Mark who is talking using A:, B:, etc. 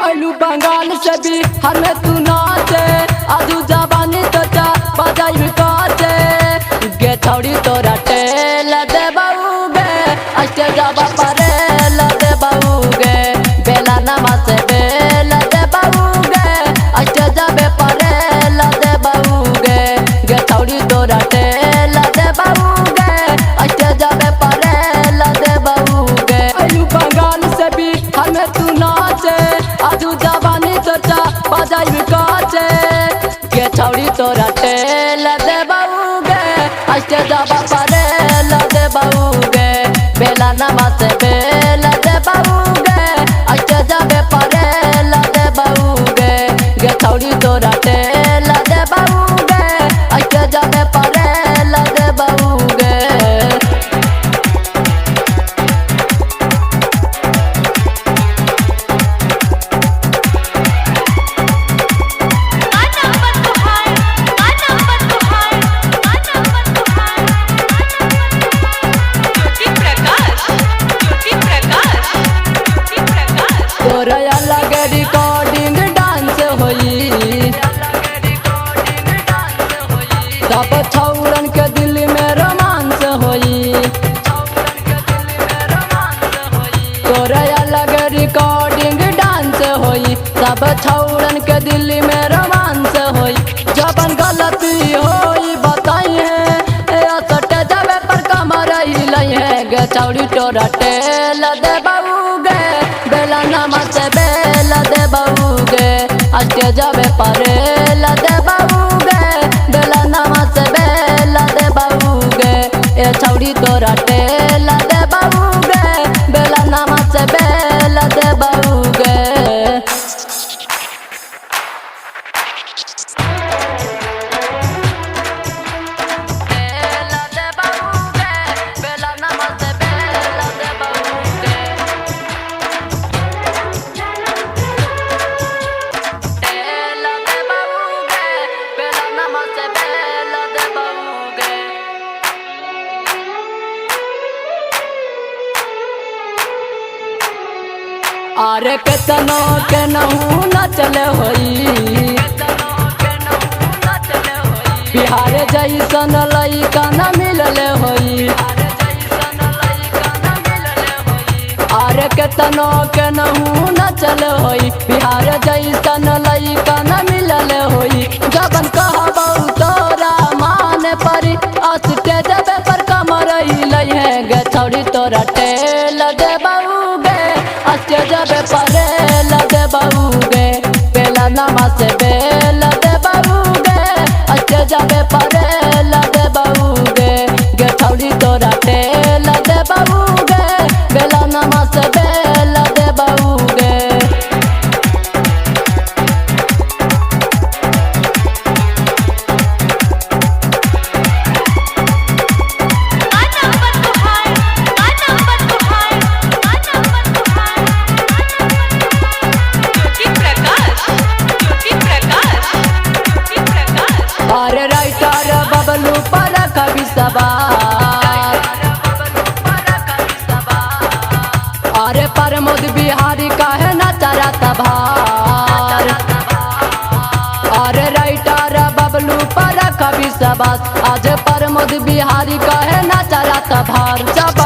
A: अलू बंगाल से भी हमें तू नाचे आजू जवानी तो चा बजाई काचे गे छौड़ी तोरा टेल दे बाऊगे अष्टे जाबा परे ल दे बाऊगे बेला नमा से बेल दे बाऊगे अष्टे जाबे परे ल दे बाऊगे गे छौड़ी तोरा टेल दे बाऊगे अष्टे जाबे परे ल दे बाऊगे अलू बंगाल से भी हमें तू नाचे आजू जवानी तो चा बजाई काचे गे छौड़ी तोरा टेल दे बाऊगे अष्टे जाबा परे ल दे बाऊगे बेला नमा से बेल दे बाऊगे अष्टे जाबे परे ल दे बाऊगे गे छौड़ी तोरा टेल दे बाऊगे अष्टे जाबे परे ल दे बाऊगे तोरा अलग रिकॉर्डिंग डांस होई सब छौरन के दिल में रोमांस होई तोरा अलग रिकॉर्डिंग डांस होई सब छौरन के दिल में रोमांस होई जबन गलती होई बताई है सटे जावे पर कमर हिलई है गे छौड़ी तोरा टेल दे बाऊगे बेला नमा से बेल दे बाऊगे अष्टे जाबे परे ल दे बाऊगे बेला नमा से बेल दे बाऊगे ए छौड़ी तोरा टेल दे बाऊगे बेला नमा से बेल दे बाऊगे अरे केतनो के नहू न चले होई बिहार जैसन लइका न मिलले होई अरे केतनो के नहू न चले होई बिहार जैसन लइका न मिलले होई जबन कहबौ तोरा मान परी अस्टे देबे पर कमर हिलई है गे छौड़ी तोरा टेल दे बाऊगे अष्टे जाबे परे ल दे बाऊगे बेला नमा से बेल दे बाऊगे अष्टे जाबे परे ल दे बाऊगे गे छौड़ी तोरा टेल दे बाऊगे बेला नमा से बेल दे बाऊगे अरे राइटर बबलू पर कवि सवार अरे प्रमोद बिहारी काहे न चरा तभार अरे राइटर बबलू पर कवि सवार आज प्रमोद बिहारी काहे न चरा तभार जब